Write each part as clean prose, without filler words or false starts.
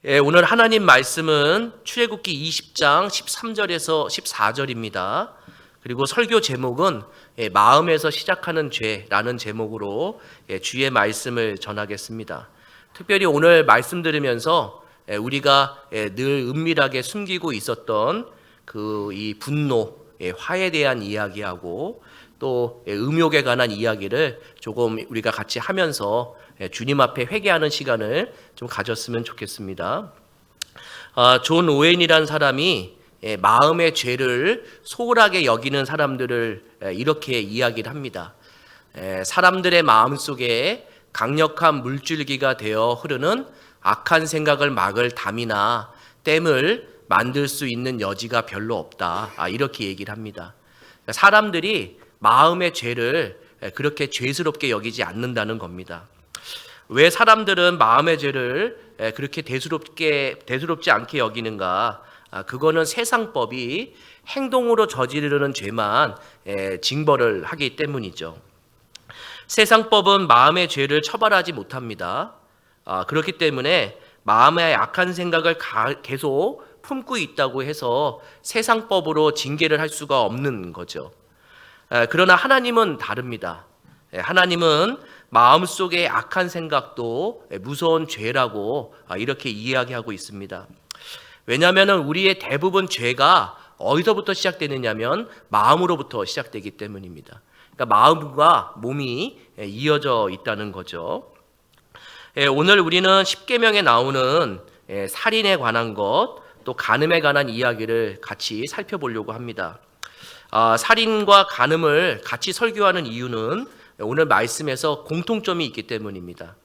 오늘 하나님 말씀은 출애굽기 20장 13절에서 14절입니다. 그리고 설교 제목은 마음에서 시작하는 죄라는 제목으로 주의 말씀을 전하겠습니다. 특별히 오늘 말씀 들으면서 우리가 늘 은밀하게 숨기고 있었던 이 분노, 화에 대한 이야기하고 또 음욕에 관한 이야기를 조금 우리가 같이 하면서 주님 앞에 회개하는 시간을 좀 가졌으면 좋겠습니다. 존 오웬이라는 사람이 마음의 죄를 소홀하게 여기는 사람들을 이렇게 이야기를 합니다. 사람들의 마음속에 강력한 물줄기가 되어 흐르는 악한 생각을 막을 담이나 댐을 만들 수 있는 여지가 별로 없다. 이렇게 얘기를 합니다. 사람들이 마음의 죄를 그렇게 죄스럽게 여기지 않는다는 겁니다. 왜 사람들은 마음의 죄를 그렇게 대수롭지 않게 여기는가? 그거는 세상법이 행동으로 저지르는 죄만 징벌을 하기 때문이죠. 세상법은 마음의 죄를 처벌하지 못합니다. 그렇기 때문에 마음의 악한 생각을 계속 품고 있다고 해서 세상법으로 징계를 할 수가 없는 거죠. 그러나 하나님은 다릅니다. 하나님은 마음속의 악한 생각도 무서운 죄라고 이렇게 이야기하고 있습니다. 왜냐하면 우리의 대부분 죄가 어디서부터 시작되느냐면 마음으로부터 시작되기 때문입니다. 그러니까 마음과 몸이 이어져 있다는 거죠. 오늘 우리는 십계명에 나오는 살인에 관한 것, 또 간음에 관한 이야기를 같이 살펴보려고 합니다. 살인과 간음을 같이 설교하는 이유는 오늘 말씀에서 공통점이 있기 때문입니다.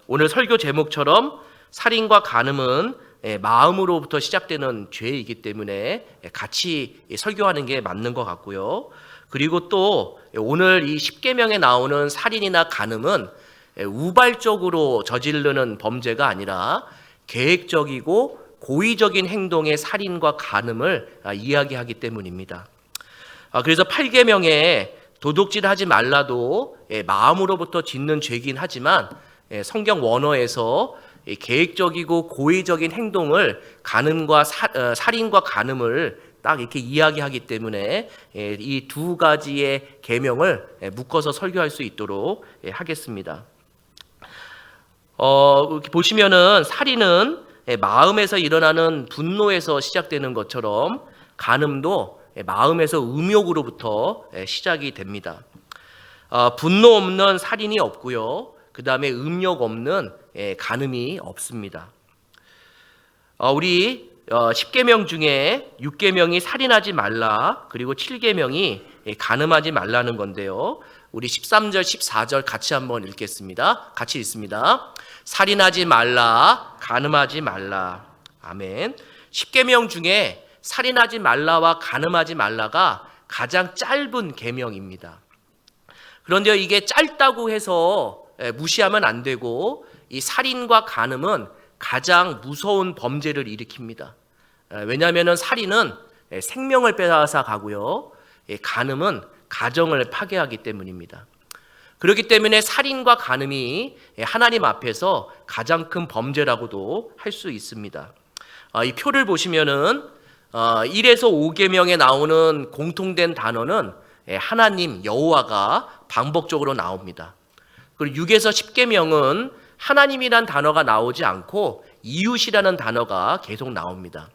오늘 설교 제목처럼 살인과 간음은 마음으로부터 시작되는 죄이기 때문에 같이 설교하는 게 맞는 것 같고요. 그리고 또 오늘 이 십계명에 나오는 살인이나 간음은 우발적으로 저지르는 범죄가 아니라 계획적이고 고의적인 행동의 살인과 간음을 이야기하기 때문입니다. 그래서 8계명에 도둑질하지 말라도 마음으로부터 짓는 죄긴 하지만 성경 원어에서 계획적이고 고의적인 행동을 간음과 살인과 간음을 딱 이렇게 이야기하기 때문에 이 두 가지의 계명을 묶어서 설교할 수 있도록 하겠습니다. 이렇게 보시면은 살인은 마음에서 일어나는 분노에서 시작되는 것처럼 간음도 마음에서 음욕으로부터 시작이 됩니다. 분노 없는 살인이 없고요. 그 다음에 음욕 없는 간음이 없습니다. 우리 10계명 중에 6계명이 살인하지 말라, 그리고 7계명이 간음하지 말라는 건데요. 우리 13절, 14절 같이 한번 읽겠습니다. 같이 읽습니다. 살인하지 말라, 간음하지 말라. 아멘. 10계명 중에 살인하지 말라와 간음하지 말라가 가장 짧은 계명입니다. 그런데 이게 짧다고 해서 무시하면 안 되고, 이 살인과 간음은 가장 무서운 범죄를 일으킵니다. 왜냐하면 살인은 생명을 빼앗아 가고요, 간음은 가정을 파괴하기 때문입니다. 그렇기 때문에 살인과 간음이 하나님 앞에서 가장 큰 범죄라고도 할 수 있습니다. 이 표를 보시면은 1에서 5계명에 나오는 공통된 단어는 하나님, 여호와가 반복적으로 나옵니다. 그리고 6에서 10계명은 하나님이란 단어가 나오지 않고 이웃이라는 단어가 계속 나옵니다.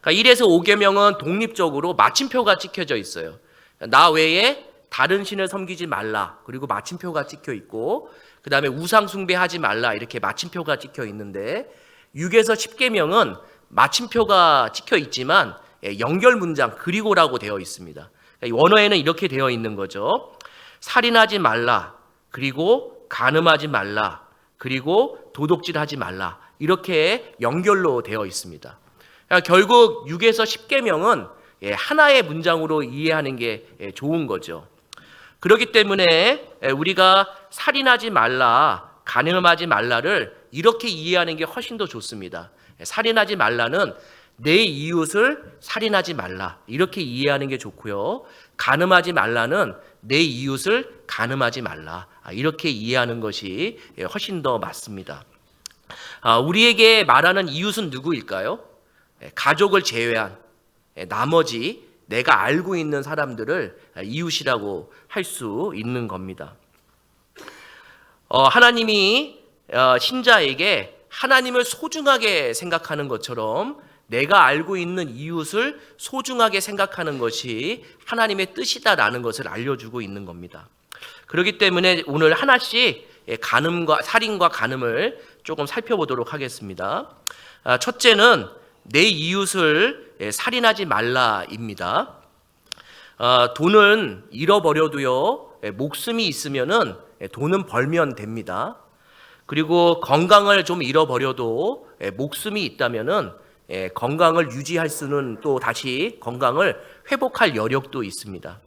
그러니까 1에서 5계명은 독립적으로 마침표가 찍혀져 있어요. 나 외에 다른 신을 섬기지 말라, 그리고 마침표가 찍혀 있고, 그 다음에 우상 숭배하지 말라, 이렇게 마침표가 찍혀 있는데, 6에서 10계명은 마침표가 찍혀 있지만 연결 문장 그리고라고 되어 있습니다. 원어에는 이렇게 되어 있는 거죠. 살인하지 말라, 그리고 간음하지 말라, 그리고 도둑질하지 말라, 이렇게 연결로 되어 있습니다. 결국 6에서 10계명은 하나의 문장으로 이해하는 게 좋은 거죠. 그렇기 때문에 우리가 살인하지 말라, 간음하지 말라를 이렇게 이해하는 게 훨씬 더 좋습니다. 살인하지 말라는 내 이웃을 살인하지 말라, 이렇게 이해하는 게 좋고요. 간음하지 말라는 내 이웃을 간음하지 말라, 이렇게 이해하는 것이 훨씬 더 맞습니다. 우리에게 말하는 이웃은 누구일까요? 가족을 제외한 나머지 내가 알고 있는 사람들을 이웃이라고 할 수 있는 겁니다. 하나님이 신자에게 하나님을 소중하게 생각하는 것처럼 내가 알고 있는 이웃을 소중하게 생각하는 것이 하나님의 뜻이다라는 것을 알려주고 있는 겁니다. 그렇기 때문에 오늘 하나씩 살인과 간음을 조금 살펴보도록 하겠습니다. 첫째는 내 이웃을 살인하지 말라입니다. 돈은 잃어버려도요, 목숨이 있으면은 돈은 벌면 됩니다. 그리고 건강을 좀 잃어버려도 목숨이 있다면은 건강을 유지할 수는 또 다시 건강을 회복할 여력도 있습니다.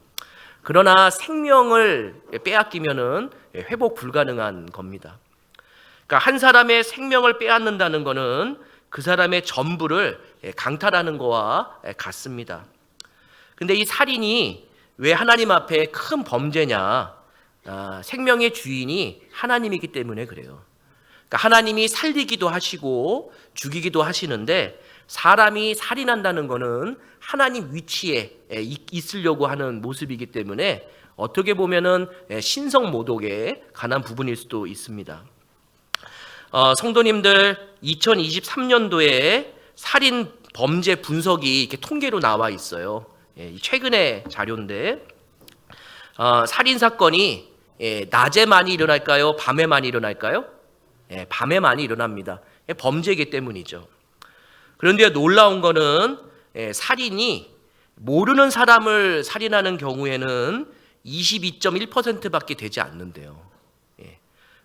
그러나 생명을 빼앗기면은 회복 불가능한 겁니다. 그러니까 한 사람의 생명을 빼앗는다는 것은 그 사람의 전부를 강탈하는 것과 같습니다. 근데 이 살인이 왜 하나님 앞에 큰 범죄냐? 생명의 주인이 하나님이기 때문에 그래요. 그러니까 하나님이 살리기도 하시고 죽이기도 하시는데 사람이 살인한다는 것은 하나님 위치에 있으려고 하는 모습이기 때문에 어떻게 보면은 신성모독에 관한 부분일 수도 있습니다. 성도님들, 2023년도에 살인 범죄 분석이 이렇게 통계로 나와 있어요. 최근의 자료인데 살인 사건이 낮에 많이 일어날까요? 밤에 많이 일어날까요? 밤에 많이 일어납니다. 범죄이기 때문이죠. 그런데 놀라운 거는 살인이 모르는 사람을 살인하는 경우에는 22.1%밖에 되지 않는데요.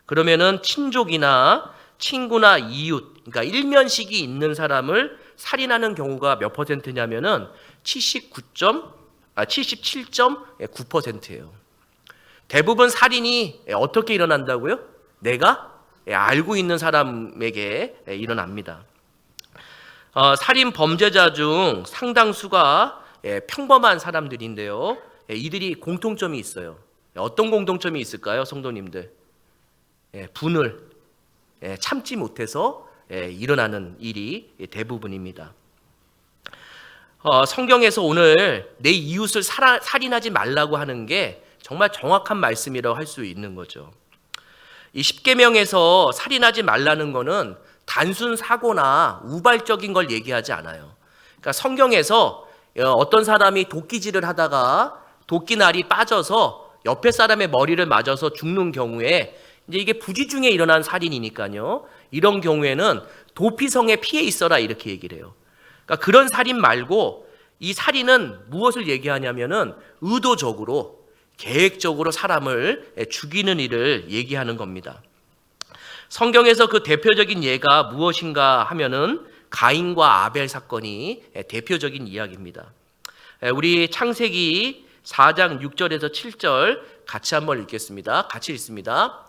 그러면은 친족이나 친구나 이웃, 그러니까 일면식이 있는 사람을 살인하는 경우가 몇 퍼센트냐면은 77.9%예요. 대부분 살인이 어떻게 일어난다고요? 내가 알고 있는 사람에게 일어납니다. 살인 범죄자 중 상당수가 평범한 사람들인데요. 이들이 공통점이 있어요. 어떤 공통점이 있을까요, 성도님들? 분을 참지 못해서 일어나는 일이 대부분입니다. 성경에서 오늘 내 이웃을 살인하지 말라고 하는 게 정말 정확한 말씀이라고 할 수 있는 거죠. 이 십계명에서 살인하지 말라는 거는 단순 사고나 우발적인 걸 얘기하지 않아요. 그러니까 성경에서 어떤 사람이 도끼질을 하다가 도끼날이 빠져서 옆에 사람의 머리를 맞아서 죽는 경우에 이제 이게 부지 중에 일어난 살인이니까요. 이런 경우에는 도피성에 피해 있어라 이렇게 얘기를 해요. 그러니까 그런 살인 말고 이 살인은 무엇을 얘기하냐면은 의도적으로 계획적으로 사람을 죽이는 일을 얘기하는 겁니다. 성경에서 그 대표적인 예가 무엇인가 하면은 가인과 아벨 사건이 대표적인 이야기입니다. 우리 창세기 4장 6절에서 7절 같이 한번 읽겠습니다. 같이 읽습니다.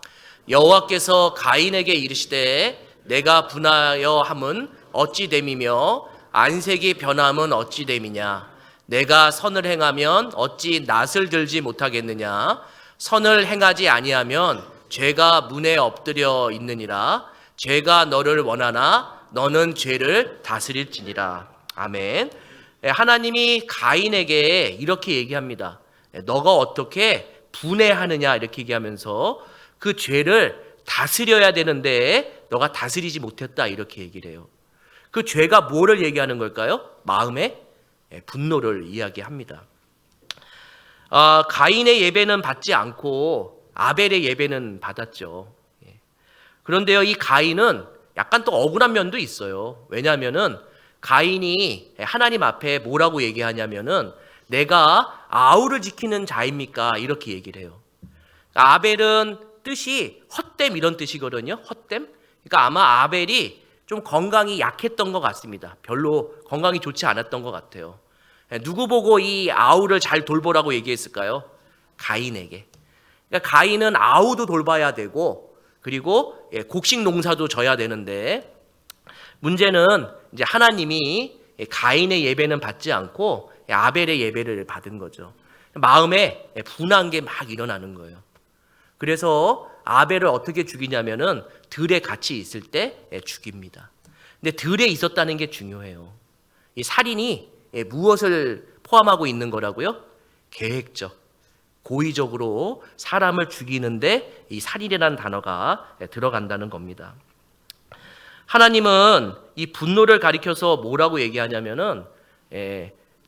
여호와께서 가인에게 이르시되 내가 분하여 함은 어찌 됨이며 안색이 변함은 어찌 됨이냐. 내가 선을 행하면 어찌 낫을 들지 못하겠느냐. 선을 행하지 아니하면 죄가 문에 엎드려 있느니라. 죄가 너를 원하나 너는 죄를 다스릴지니라. 아멘. 하나님이 가인에게 이렇게 얘기합니다. 너가 어떻게 분해하느냐 이렇게 얘기하면서 그 죄를 다스려야 되는데 너가 다스리지 못했다 이렇게 얘기를 해요. 그 죄가 뭐를 얘기하는 걸까요? 마음의 분노를 이야기합니다. 가인의 예배는 받지 않고 아벨의 예배는 받았죠. 그런데요, 이 가인은 약간 또 억울한 면도 있어요. 왜냐하면은 가인이 하나님 앞에 뭐라고 얘기하냐면은 내가 아우를 지키는 자입니까? 이렇게 얘기를 해요. 아벨은 뜻이 헛됨 이런 뜻이거든요. 헛됨. 그러니까 아마 아벨이 좀 건강이 약했던 것 같습니다. 별로 건강이 좋지 않았던 것 같아요. 누구 보고 이 아우를 잘 돌보라고 얘기했을까요? 가인에게. 그러니까 가인은 아우도 돌봐야 되고 그리고 곡식 농사도 져야 되는데 문제는 이제 하나님이 가인의 예배는 받지 않고 아벨의 예배를 받은 거죠. 마음에 분한 게 막 일어나는 거예요. 그래서 아벨을 어떻게 죽이냐면은 들에 같이 있을 때 죽입니다. 근데 들에 있었다는 게 중요해요. 이 살인이 무엇을 포함하고 있는 거라고요? 계획적, 고의적으로 사람을 죽이는데 이 살인이라는 단어가 들어간다는 겁니다. 하나님은 이 분노를 가리켜서 뭐라고 얘기하냐면은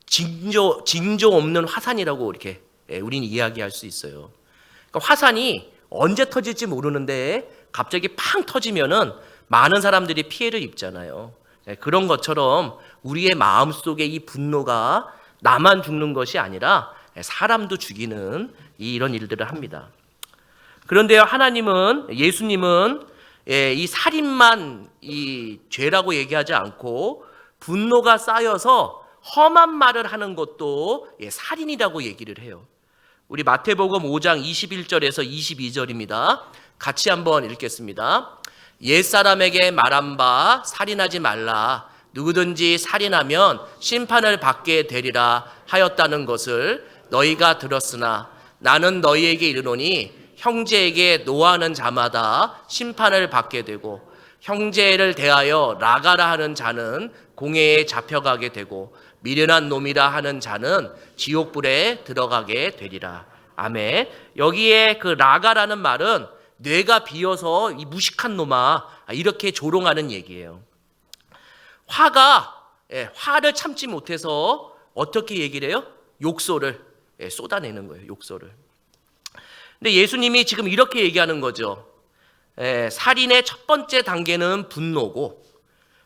징조 없는 화산이라고 이렇게 우리는 이야기할 수 있어요. 그러니까 화산이 언제 터질지 모르는데 갑자기 팡 터지면은 많은 사람들이 피해를 입잖아요. 그런 것처럼 우리의 마음속에 이 분노가 나만 죽는 것이 아니라 사람도 죽이는 이런 일들을 합니다. 그런데요, 예수님은 이 살인만 이 죄라고 얘기하지 않고 분노가 쌓여서 험한 말을 하는 것도 살인이라고 얘기를 해요. 우리 마태복음 5장 21절에서 22절입니다. 같이 한번 읽겠습니다. 옛사람에게 말한 바 살인하지 말라. 누구든지 살인하면 심판을 받게 되리라 하였다는 것을 너희가 들었으나 나는 너희에게 이르노니 형제에게 노하는 자마다 심판을 받게 되고 형제를 대하여 나가라 하는 자는 공회에 잡혀가게 되고 미련한 놈이라 하는 자는 지옥불에 들어가게 되리라. 아멘. 여기에 그 나가라는 말은 뇌가 비어서 이 무식한 놈아 이렇게 조롱하는 얘기예요. 화를 참지 못해서 어떻게 얘기를 해요? 욕설을 쏟아내는 거예요. 욕설을. 근데 예수님이 지금 이렇게 얘기하는 거죠. 살인의 첫 번째 단계는 분노고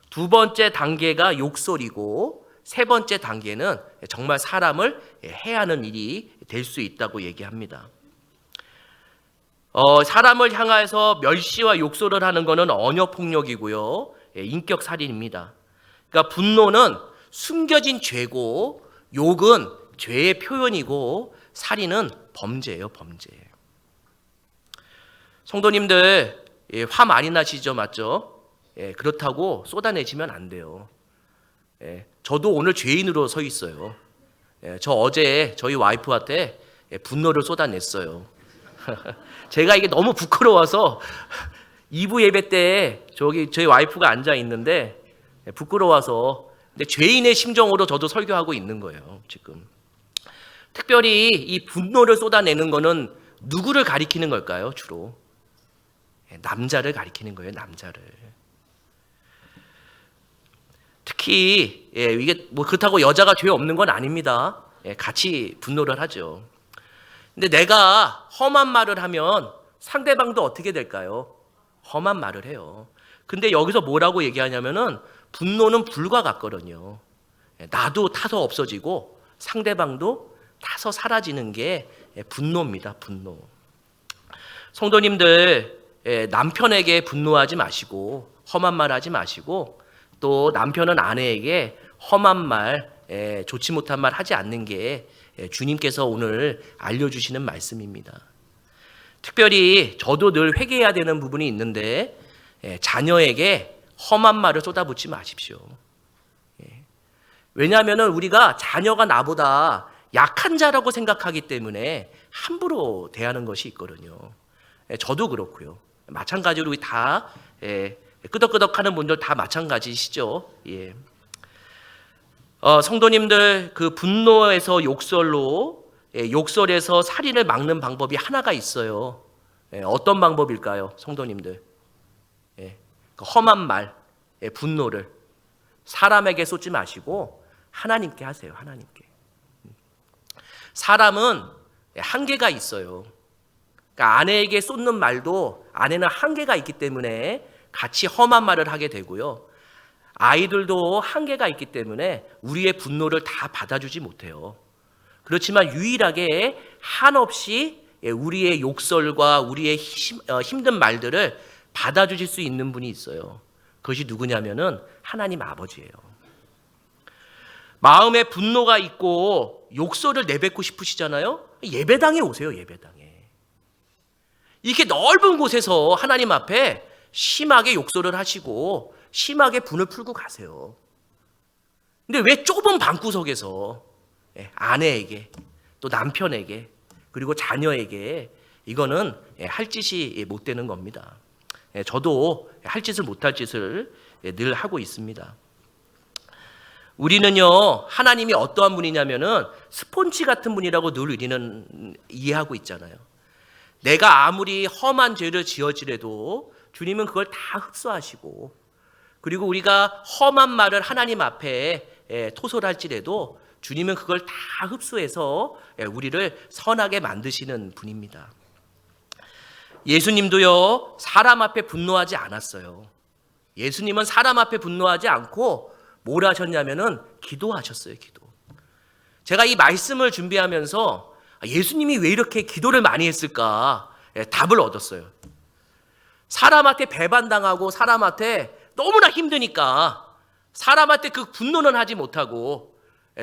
두 번째 단계가 욕설이고 세 번째 단계는 정말 사람을 해하는 일이 될 수 있다고 얘기합니다. 사람을 향해서 멸시와 욕설을 하는 것은 언어폭력이고요. 인격 살인입니다. 그러니까 분노는 숨겨진 죄고 욕은 죄의 표현이고 살인은 범죄예요. 범죄. 성도님들 화 많이 나시죠? 맞죠? 그렇다고 쏟아내시면 안 돼요. 저도 오늘 죄인으로 서 있어요. 저 어제 저희 와이프한테 분노를 쏟아냈어요. 제가 이게 너무 부끄러워서 2부 예배 때 저희 와이프가 앉아 있는데 부끄러워서 근데 죄인의 심정으로 저도 설교하고 있는 거예요. 지금 특별히 이 분노를 쏟아내는 거는 누구를 가리키는 걸까요? 주로 남자를 가리키는 거예요. 남자를. 특히 이게 뭐 그렇다고 여자가 죄 없는 건 아닙니다. 같이 분노를 하죠. 근데 내가 험한 말을 하면 상대방도 어떻게 될까요? 험한 말을 해요. 근데 여기서 뭐라고 얘기하냐면은 분노는 불과 같거든요. 나도 타서 없어지고 상대방도 타서 사라지는 게 분노입니다. 분노. 성도님들 남편에게 분노하지 마시고 험한 말 하지 마시고 또 남편은 아내에게 험한 말, 좋지 못한 말 하지 않는 게 주님께서 오늘 알려주시는 말씀입니다. 특별히 저도 늘 회개해야 되는 부분이 있는데 자녀에게 험한 말을 쏟아붓지 마십시오. 왜냐하면 우리가 자녀가 나보다 약한 자라고 생각하기 때문에 함부로 대하는 것이 있거든요. 저도 그렇고요. 마찬가지로 우리 다 끄덕끄덕하는 분들 다 마찬가지시죠. 예. 성도님들 그 분노에서 욕설로 욕설에서 살인을 막는 방법이 하나가 있어요. 어떤 방법일까요, 성도님들? 그 험한 말, 분노를 사람에게 쏟지 마시고 하나님께 하세요. 하나님께. 사람은 한계가 있어요. 그러니까 아내에게 쏟는 말도 아내는 한계가 있기 때문에 같이 험한 말을 하게 되고요. 아이들도 한계가 있기 때문에 우리의 분노를 다 받아주지 못해요. 그렇지만 유일하게 한없이 우리의 욕설과 우리의 힘든 말들을 받아주실 수 있는 분이 있어요. 그것이 누구냐면은 하나님 아버지예요. 마음에 분노가 있고 욕설을 내뱉고 싶으시잖아요. 예배당에 오세요. 예배당에. 이렇게 넓은 곳에서 하나님 앞에 심하게 욕설을 하시고 심하게 분을 풀고 가세요. 근데 왜 좁은 방구석에서 아내에게 또 남편에게 그리고 자녀에게 이거는 할 짓이 못 되는 겁니다. 저도 할 짓을 못할 짓을 늘 하고 있습니다. 우리는요, 하나님이 어떠한 분이냐면은 스폰지 같은 분이라고 늘 우리는 이해하고 있잖아요. 내가 아무리 험한 죄를 지어지래도 주님은 그걸 다 흡수하시고, 그리고 우리가 험한 말을 하나님 앞에 토설할지라도 주님은 그걸 다 흡수해서 우리를 선하게 만드시는 분입니다. 예수님도요, 사람 앞에 분노하지 않았어요. 예수님은 사람 앞에 분노하지 않고 뭘 하셨냐면은 기도하셨어요. 기도. 제가 이 말씀을 준비하면서 예수님이 왜 이렇게 기도를 많이 했을까 답을 얻었어요. 사람한테 배반당하고 사람한테 너무나 힘드니까 사람한테 그 분노는 하지 못하고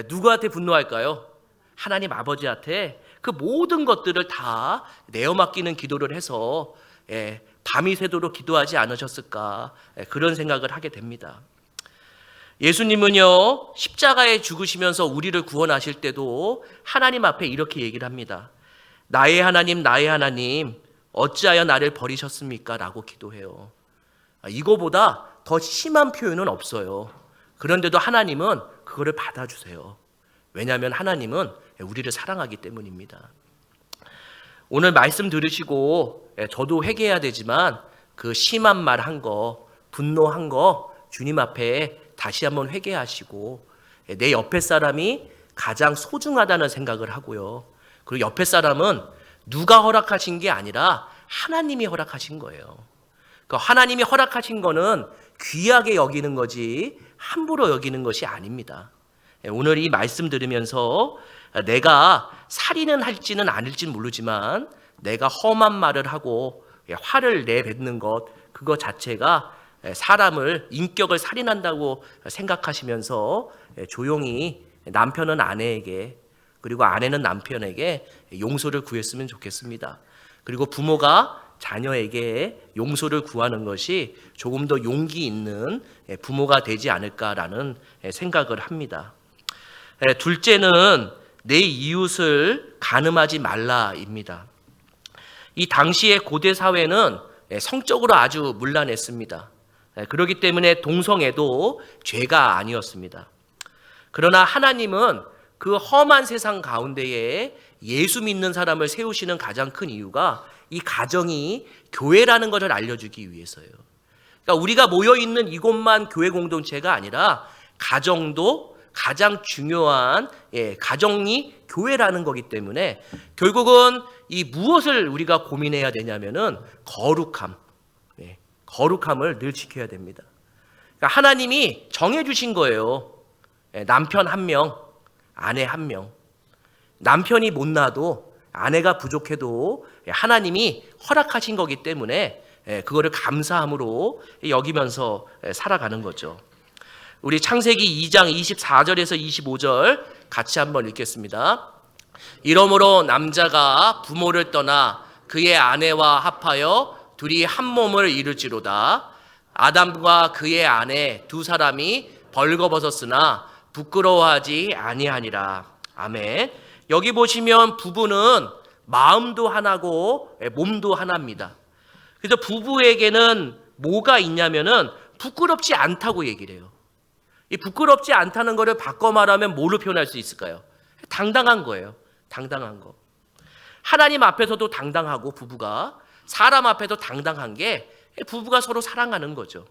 누구한테 분노할까요? 하나님 아버지한테 그 모든 것들을 다 내어 맡기는 기도를 해서 밤이 새도록 기도하지 않으셨을까, 그런 생각을 하게 됩니다. 예수님은요, 십자가에 죽으시면서 우리를 구원하실 때도 하나님 앞에 이렇게 얘기를 합니다. 나의 하나님 어찌하여 나를 버리셨습니까? 라고 기도해요. 이거보다 더 심한 표현은 없어요. 그런데도 하나님은 그거를 받아주세요. 왜냐하면 하나님은 우리를 사랑하기 때문입니다. 오늘 말씀 들으시고 저도 회개해야 되지만 그 심한 말 한 거, 분노한 거 주님 앞에 다시 한번 회개하시고 내 옆에 사람이 가장 소중하다는 생각을 하고요. 그리고 옆에 사람은 누가 허락하신 게 아니라 하나님이 허락하신 거예요. 그러니까 하나님이 허락하신 거는 귀하게 여기는 거지 함부로 여기는 것이 아닙니다. 오늘 이 말씀 들으면서 내가 살인은 할지는 아닐지는 모르지만 내가 험한 말을 하고 화를 내뱉는 것, 그거 자체가 사람을, 인격을 살인한다고 생각하시면서 조용히 남편은 아내에게, 그리고 아내는 남편에게 용서를 구했으면 좋겠습니다. 그리고 부모가 자녀에게 용서를 구하는 것이 조금 더 용기 있는 부모가 되지 않을까라는 생각을 합니다. 둘째는 내 이웃을 간음하지 말라입니다. 이 당시의 고대 사회는 성적으로 아주 문란했습니다. 그렇기 때문에 동성애도 죄가 아니었습니다. 그러나 하나님은 그 험한 세상 가운데에 예수 믿는 사람을 세우시는 가장 큰 이유가 이 가정이 교회라는 것을 알려주기 위해서예요. 그러니까 우리가 모여있는 이곳만 교회 공동체가 아니라 가정도 가장 중요한 가정이 교회라는 거기 때문에 결국은 이 무엇을 우리가 고민해야 되냐면은 거룩함을 늘 지켜야 됩니다. 그러니까 하나님이 정해주신 거예요. 남편 1명, 아내 1명. 남편이 못나도 아내가 부족해도 하나님이 허락하신 거기 때문에 그거를 감사함으로 여기면서 살아가는 거죠. 우리 창세기 2장 24절에서 25절 같이 한번 읽겠습니다. 이러므로 남자가 부모를 떠나 그의 아내와 합하여 둘이 한 몸을 이룰지로다. 아담과 그의 아내 두 사람이 벌거벗었으나 부끄러워하지 아니하니라. 아멘. 여기 보시면 부부는 마음도 하나고 몸도 하나입니다. 그래서 부부에게는 뭐가 있냐면은 부끄럽지 않다고 얘기를 해요. 이 부끄럽지 않다는 것을 바꿔 말하면 뭐로 표현할 수 있을까요? 당당한 거예요. 당당한 거. 하나님 앞에서도 당당하고 부부가, 사람 앞에도 당당한 게 부부가 서로 사랑하는 거죠.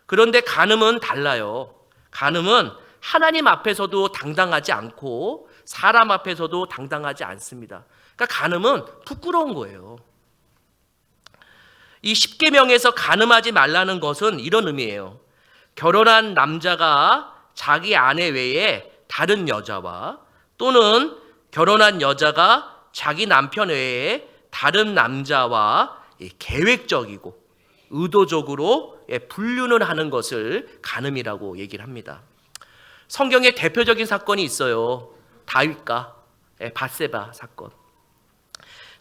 그런데 간음은 달라요. 간음은 하나님 앞에서도 당당하지 않고 사람 앞에서도 당당하지 않습니다. 그러니까 간음은 부끄러운 거예요. 이 십계명에서 간음하지 말라는 것은 이런 의미예요. 결혼한 남자가 자기 아내 외에 다른 여자와, 또는 결혼한 여자가 자기 남편 외에 다른 남자와 계획적이고 의도적으로 불륜을 하는 것을 간음이라고 얘기를 합니다. 성경에 대표적인 사건이 있어요. 다윗과 밧세바 사건.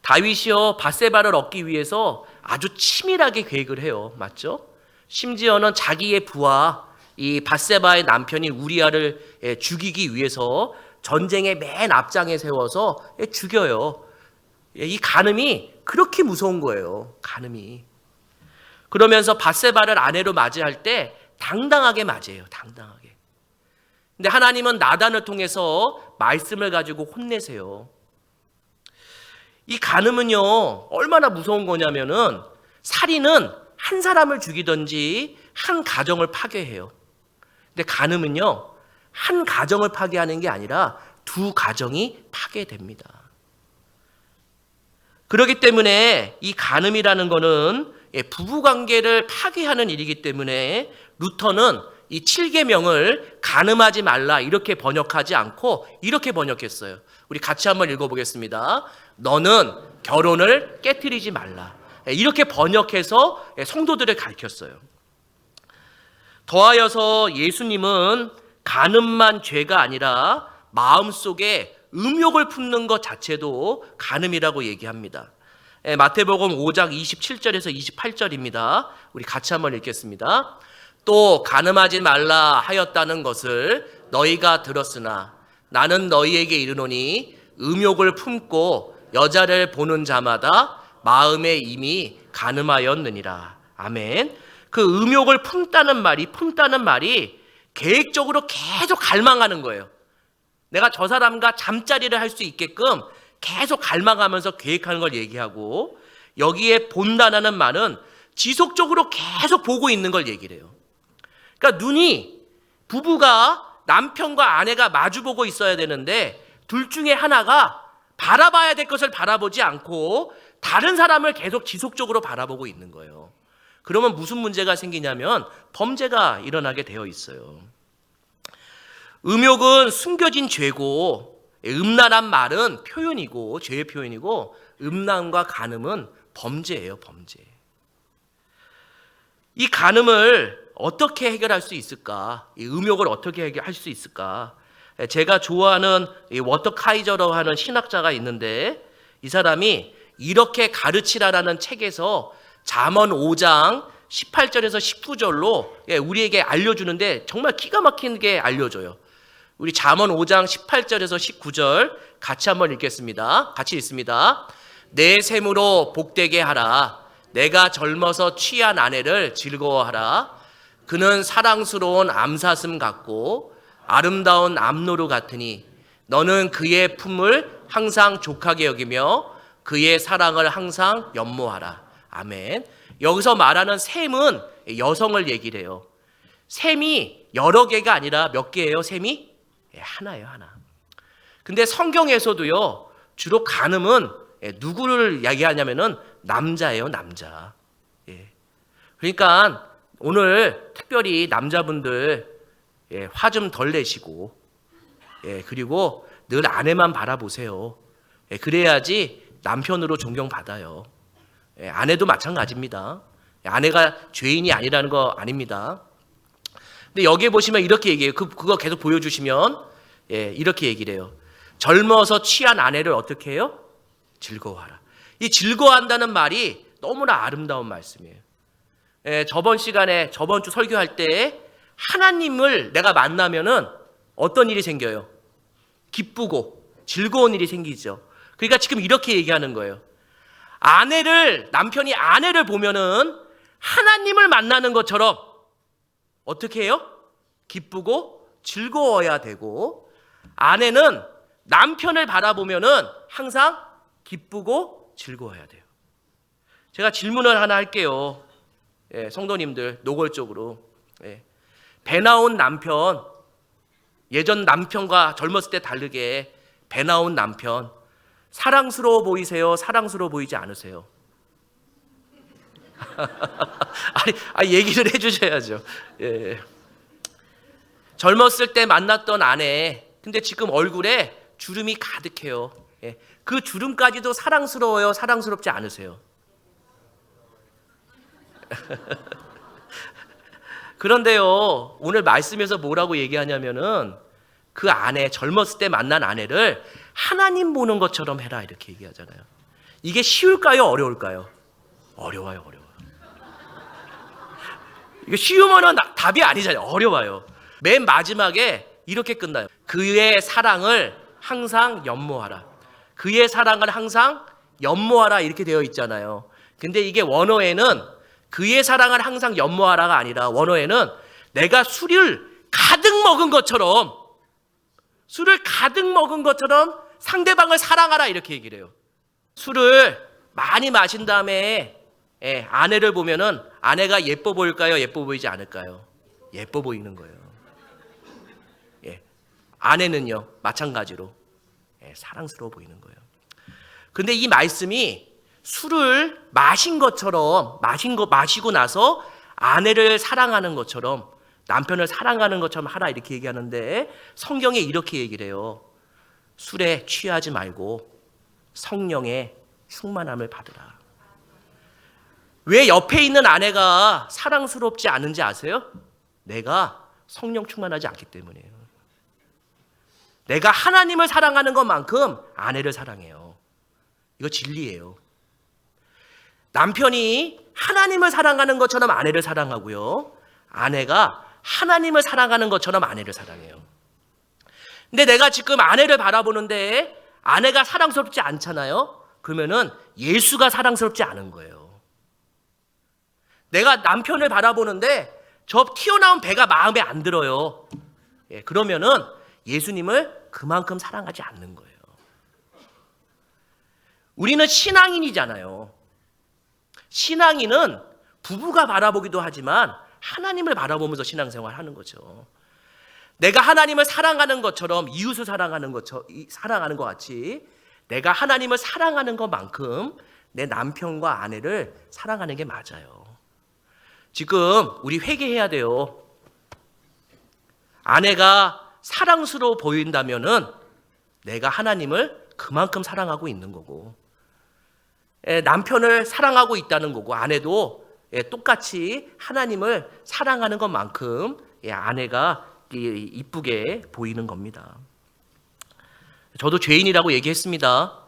다윗이요, 밧세바를 얻기 위해서 아주 치밀하게 계획을 해요. 맞죠? 심지어는 자기의 부하, 이 밧세바의 남편인 우리아를 죽이기 위해서 전쟁의 맨 앞장에 세워서 죽여요. 이 간음이 그렇게 무서운 거예요. 간음이. 그러면서 밧세바를 아내로 맞이할 때 당당하게 맞이해요. 당당하게. 근데 하나님은 나단을 통해서 말씀을 가지고 혼내세요. 이 간음은요, 얼마나 무서운 거냐면은 살인은 한 사람을 죽이든지 한 가정을 파괴해요. 근데 간음은요, 한 가정을 파괴하는 게 아니라 두 가정이 파괴됩니다. 그렇기 때문에 이 간음이라는 거는 부부관계를 파괴하는 일이기 때문에 루터는 이 7계명을 간음하지 말라 이렇게 번역하지 않고 이렇게 번역했어요. 우리 같이 한번 읽어보겠습니다. 너는 결혼을 깨트리지 말라. 이렇게 번역해서 성도들을 가르쳤어요. 더하여서 예수님은 간음만 죄가 아니라 마음속에 음욕을 품는 것 자체도 간음이라고 얘기합니다. 마태복음 5장 27절에서 28절입니다. 우리 같이 한번 읽겠습니다. 또 간음하지 말라 하였다는 것을 너희가 들었으나 나는 너희에게 이르노니 음욕을 품고 여자를 보는 자마다 마음에 이미 간음하였느니라. 아멘. 그 음욕을 품다는 말이 계획적으로 계속 갈망하는 거예요. 내가 저 사람과 잠자리를 할 수 있게끔 계속 갈망하면서 계획하는 걸 얘기하고, 여기에 본다는 말은 지속적으로 계속 보고 있는 걸 얘기를 해요. 그러니까 부부가 남편과 아내가 마주보고 있어야 되는데 둘 중에 하나가 바라봐야 될 것을 바라보지 않고 다른 사람을 계속 지속적으로 바라보고 있는 거예요. 그러면 무슨 문제가 생기냐면 범죄가 일어나게 되어 있어요. 음욕은 숨겨진 죄고, 음란한 말은 표현이고, 죄의 표현이고, 음란과 간음은 범죄예요, 범죄. 이 간음을 어떻게 해결할 수 있을까? 이 음욕을 어떻게 해결할 수 있을까? 제가 좋아하는 워터카이저라고 하는 신학자가 있는데, 이 사람이 이렇게 가르치라라는 책에서 잠언 5장 18절에서 19절로 우리에게 알려주는데 정말 기가 막히게 알려줘요. 우리 잠언 5장 18절에서 19절 같이 한번 읽겠습니다. 같이 읽습니다. 내 셈으로 복되게 하라. 내가 젊어서 취한 아내를 즐거워하라. 그는 사랑스러운 암사슴 같고 아름다운 암노루 같으니 너는 그의 품을 항상 족하게 여기며 그의 사랑을 항상 연모하라. 아멘. 여기서 말하는 셈은 여성을 얘기를 해요. 셈이 여러 개가 아니라 몇 개예요? 셈이? 하나예요, 하나. 근데 성경에서도요, 주로 간음은 누구를 얘기하냐면은 남자예요, 남자. 그러니까 오늘 특별히 남자분들 화 좀 덜 내시고, 그리고 늘 아내만 바라보세요. 그래야지 남편으로 존경받아요. 아내도 마찬가지입니다. 아내가 죄인이 아니라는 거 아닙니다. 근데 여기에 보시면 이렇게 얘기해요. 그거 계속 보여주시면 이렇게 얘기를 해요. 젊어서 취한 아내를 어떻게 해요? 즐거워하라. 이 즐거워한다는 말이 너무나 아름다운 말씀이에요. 저번 주 설교할 때 하나님을 내가 만나면은 어떤 일이 생겨요? 기쁘고 즐거운 일이 생기죠. 그러니까 지금 이렇게 얘기하는 거예요. 남편이 아내를 보면은 하나님을 만나는 것처럼 어떻게 해요? 기쁘고 즐거워야 되고, 아내는 남편을 바라보면은 항상 기쁘고 즐거워야 돼요. 제가 질문을 하나 할게요. 성도님들 노골적으로. 배 나온 남편, 예전 남편과 젊었을 때 다르게 배 나온 남편, 사랑스러워 보이세요? 사랑스러워 보이지 않으세요? 얘기를 해주셔야죠. 젊었을 때 만났던 아내, 근데 지금 얼굴에 주름이 가득해요. 그 주름까지도 사랑스러워요? 사랑스럽지 않으세요? 그런데요, 오늘 말씀에서 뭐라고 얘기하냐면은 그 아내, 젊었을 때 만난 아내를 하나님 보는 것처럼 해라 이렇게 얘기하잖아요. 이게 쉬울까요? 어려울까요? 어려워요. 이거 쉬우면은 답이 아니잖아요. 어려워요. 맨 마지막에 이렇게 끝나요. 그의 사랑을 항상 연모하라. 그의 사랑을 항상 연모하라 이렇게 되어 있잖아요. 근데 이게 원어에는 그의 사랑을 항상 연모하라가 아니라 원어에는 내가 술을 가득 먹은 것처럼 상대방을 사랑하라 이렇게 얘기를 해요. 술을 많이 마신 다음에 아내를 보면은 아내가 예뻐 보일까요? 예뻐 보이지 않을까요? 예뻐 보이는 거예요. 아내는요 마찬가지로 사랑스러워 보이는 거예요. 근데 이 말씀이 술을 마신 것처럼 마시고 나서 아내를 사랑하는 것처럼 남편을 사랑하는 것처럼 하라 이렇게 얘기하는데 성경에 이렇게 얘기를 해요. 술에 취하지 말고 성령의 충만함을 받으라. 왜 옆에 있는 아내가 사랑스럽지 않은지 아세요? 내가 성령 충만하지 않기 때문이에요. 내가 하나님을 사랑하는 것만큼 아내를 사랑해요. 이거 진리예요. 남편이 하나님을 사랑하는 것처럼 아내를 사랑하고요. 아내가 하나님을 사랑하는 것처럼 아내를 사랑해요. 근데 내가 지금 아내를 바라보는데 아내가 사랑스럽지 않잖아요. 그러면은 예수가 사랑스럽지 않은 거예요. 내가 남편을 바라보는데 저 튀어나온 배가 마음에 안 들어요. 그러면은 예수님을 그만큼 사랑하지 않는 거예요. 우리는 신앙인이잖아요. 신앙인은 부부가 바라보기도 하지만 하나님을 바라보면서 신앙생활을 하는 거죠. 내가 하나님을 사랑하는 것처럼 이웃을 사랑하는 것 같이 내가 하나님을 사랑하는 것만큼 내 남편과 아내를 사랑하는 게 맞아요. 지금 우리 회개해야 돼요. 아내가 사랑스러워 보인다면은 내가 하나님을 그만큼 사랑하고 있는 거고, 남편을 사랑하고 있다는 거고, 아내도 똑같이 하나님을 사랑하는 것만큼 아내가 이쁘게 보이는 겁니다. 저도 죄인이라고 얘기했습니다.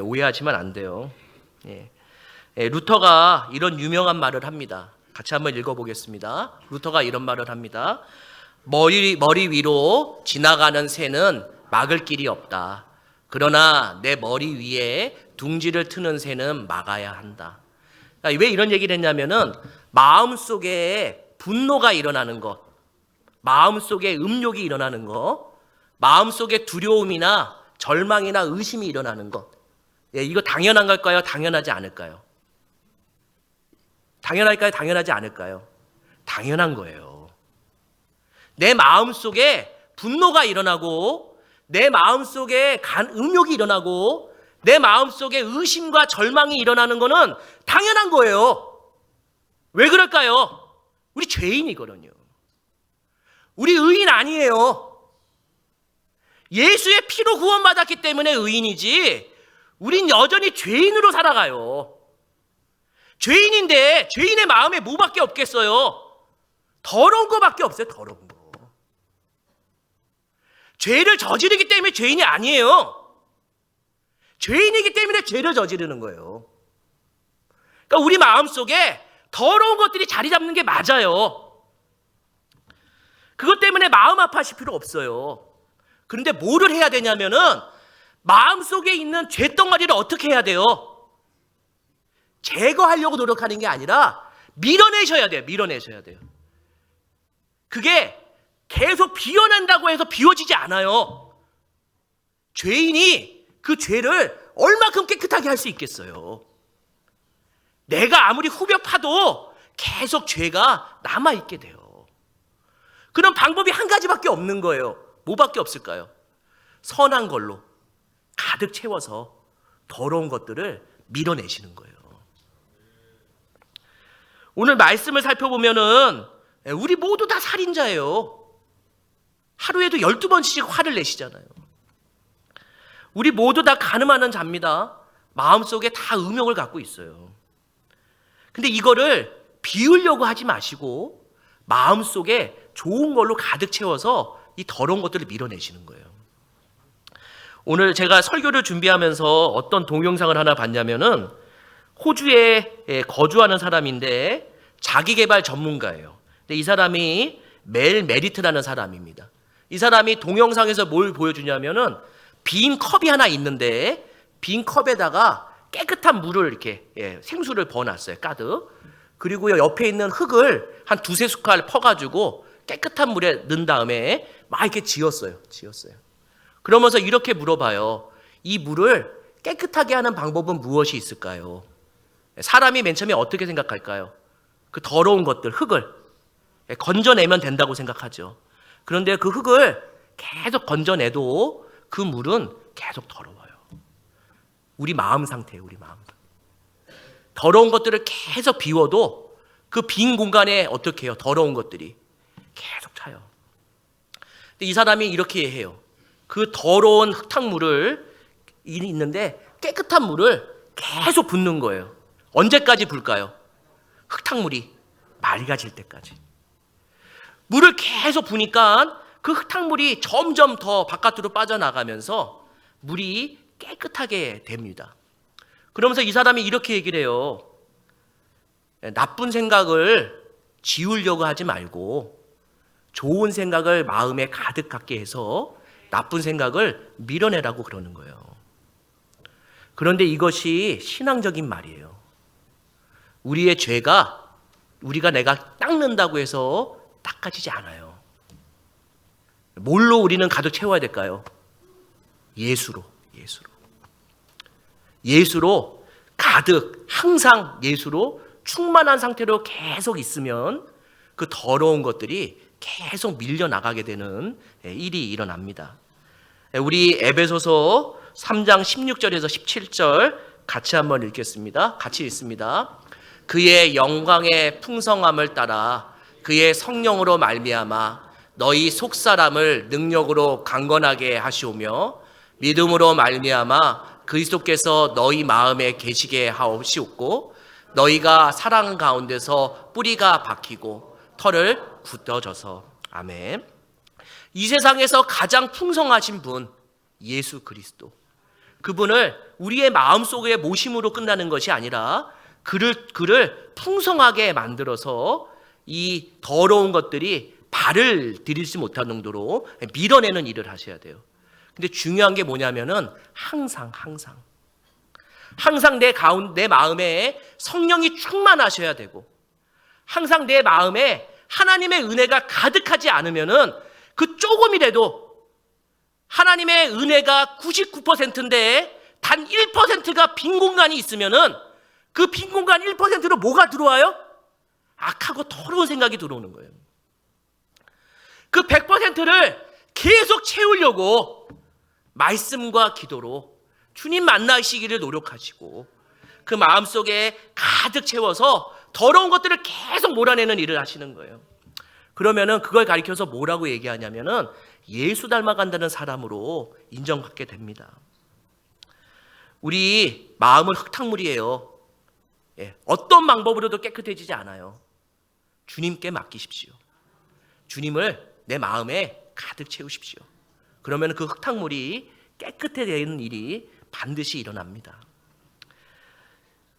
오해하시면 안 돼요. 루터가 이런 유명한 말을 합니다. 같이 한번 읽어보겠습니다. 루터가 이런 말을 합니다. 머리 위로 지나가는 새는 막을 길이 없다. 그러나 내 머리 위에 둥지를 트는 새는 막아야 한다. 왜 이런 얘기를 했냐면은 마음속에 분노가 일어나는 것, 마음속에 음욕이 일어나는 것, 마음속에 두려움이나 절망이나 의심이 일어나는 것, 이거 당연한 걸까요? 당연하지 않을까요? 당연할까요? 당연하지 않을까요? 당연한 거예요. 내 마음속에 분노가 일어나고 내 마음속에 음욕이 일어나고 내 마음속에 의심과 절망이 일어나는 거는 당연한 거예요. 왜 그럴까요? 우리 죄인이거든요. 우리 의인 아니에요. 예수의 피로 구원받았기 때문에 의인이지 우린 여전히 죄인으로 살아가요. 죄인인데 죄인의 마음에 뭐밖에 없겠어요? 더러운 거밖에 없어요. 더러운 거. 죄를 저지르기 때문에 죄인이 아니에요. 죄인이기 때문에 죄를 저지르는 거예요. 그러니까 우리 마음속에 더러운 것들이 자리 잡는 게 맞아요. 그것 때문에 마음 아파하실 필요 없어요. 그런데 뭐를 해야 되냐면은 마음속에 있는 죄덩어리를 어떻게 해야 돼요? 제거하려고 노력하는 게 아니라 밀어내셔야 돼요. 밀어내셔야 돼요. 그게 계속 비워낸다고 해서 비워지지 않아요. 죄인이 그 죄를 얼마큼 깨끗하게 할 수 있겠어요? 내가 아무리 후벼 파도 계속 죄가 남아있게 돼요. 그런 방법이 한 가지밖에 없는 거예요. 뭐밖에 없을까요? 선한 걸로 가득 채워서 더러운 것들을 밀어내시는 거예요. 오늘 말씀을 살펴보면은 우리 모두 다 살인자예요. 하루에도 12번씩 화를 내시잖아요. 우리 모두 다 간음하는 자입니다. 마음속에 다 음욕을 갖고 있어요. 근데 이거를 비우려고 하지 마시고 마음속에 좋은 걸로 가득 채워서 이 더러운 것들을 밀어내시는 거예요. 오늘 제가 설교를 준비하면서 어떤 동영상을 하나 봤냐면은 호주에 거주하는 사람인데 자기개발 전문가예요. 근데 이 사람이 멜 메리트라는 사람입니다. 이 사람이 동영상에서 뭘 보여주냐면은 빈 컵이 하나 있는데 빈 컵에다가 깨끗한 물을 이렇게 생수를 부어놨어요. 가득. 그리고 옆에 있는 흙을 한 두세 숟갈 퍼가지고 깨끗한 물에 넣은 다음에 막 이렇게 지었어요. 그러면서 이렇게 물어봐요. 이 물을 깨끗하게 하는 방법은 무엇이 있을까요? 사람이 맨 처음에 어떻게 생각할까요? 그 더러운 것들, 흙을 건져내면 된다고 생각하죠. 그런데 그 흙을 계속 건져내도 그 물은 계속 더러워요. 우리 마음 상태예요, 우리 마음. 더러운 것들을 계속 비워도 그 빈 공간에 어떻게 해요? 더러운 것들이 계속 차요. 근데 이 사람이 이렇게 해요. 그 더러운 흙탕물을 있는데 깨끗한 물을 계속 붓는 거예요. 언제까지 불까요? 흙탕물이 맑아질 때까지. 물을 계속 부니까 그 흙탕물이 점점 더 바깥으로 빠져나가면서 물이 깨끗하게 됩니다. 그러면서 이 사람이 이렇게 얘기를 해요. 나쁜 생각을 지우려고 하지 말고 좋은 생각을 마음에 가득 갖게 해서 나쁜 생각을 밀어내라고 그러는 거예요. 그런데 이것이 신앙적인 말이에요. 우리의 죄가 내가 닦는다고 해서 닦아지지 않아요. 뭘로 우리는 가득 채워야 될까요? 예수로 가득, 항상 예수로 충만한 상태로 계속 있으면 그 더러운 것들이 계속 밀려나가게 되는 일이 일어납니다. 우리 에베소서 3장 16절에서 17절 같이 한번 읽겠습니다. 같이 읽습니다. 그의 영광의 풍성함을 따라 그의 성령으로 말미암아 너희 속사람을 능력으로 강건하게 하시오며 믿음으로 말미암아 그리스도께서 너희 마음에 계시게 하옵시옵고 너희가 사랑 가운데서 뿌리가 박히고 털을 굳어져서. 아멘. 이 세상에서 가장 풍성하신 분 예수 그리스도, 그분을 우리의 마음속에 모심으로 끝나는 것이 아니라 그를 풍성하게 만들어서 이 더러운 것들이 발을 들이지 못할 정도로 밀어내는 일을 하셔야 돼요. 근데 중요한 게 뭐냐면은 항상 내 마음에 성령이 충만하셔야 되고, 항상 내 마음에 하나님의 은혜가 가득하지 않으면은 그 조금이라도 하나님의 은혜가 99%인데 단 1%가 빈 공간이 있으면은 그 빈 공간 1%로 뭐가 들어와요? 악하고 더러운 생각이 들어오는 거예요. 그 100%를 계속 채우려고 말씀과 기도로 주님 만나시기를 노력하시고 그 마음속에 가득 채워서 더러운 것들을 계속 몰아내는 일을 하시는 거예요. 그러면은 그걸 가리켜서 뭐라고 얘기하냐면은 예수 닮아간다는 사람으로 인정받게 됩니다. 우리 마음은 흙탕물이에요. 어떤 방법으로도 깨끗해지지 않아요. 주님께 맡기십시오. 주님을 내 마음에 가득 채우십시오. 그러면 그 흙탕물이 깨끗해지는 일이 반드시 일어납니다.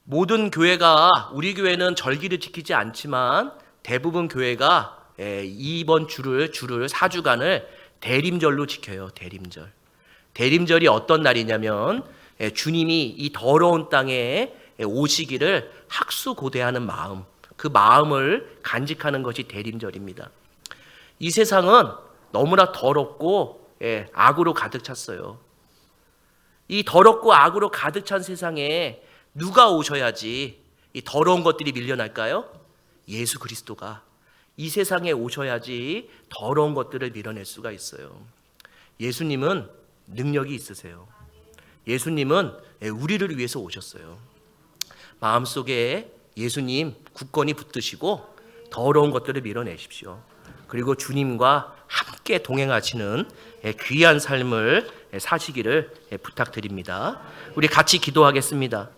모든 교회가, 우리 교회는 절기를 지키지 않지만 대부분 교회가 이번 주를 4주간을 대림절로 지켜요. 대림절이 어떤 날이냐면 주님이 이 더러운 땅에 오시기를 학수고대하는 마음, 그 마음을 간직하는 것이 대림절입니다. 이 세상은 너무나 더럽고 악으로 가득 찼어요. 이 더럽고 악으로 가득 찬 세상에 누가 오셔야지 이 더러운 것들이 밀려날까요? 예수 그리스도가 이 세상에 오셔야지 더러운 것들을 밀어낼 수가 있어요. 예수님은 능력이 있으세요. 예수님은 우리를 위해서 오셨어요. 마음속에 예수님 굳건히 붙드시고 더러운 것들을 밀어내십시오. 그리고 주님과 함께 동행하시는 귀한 삶을 사시기를 부탁드립니다. 우리 같이 기도하겠습니다.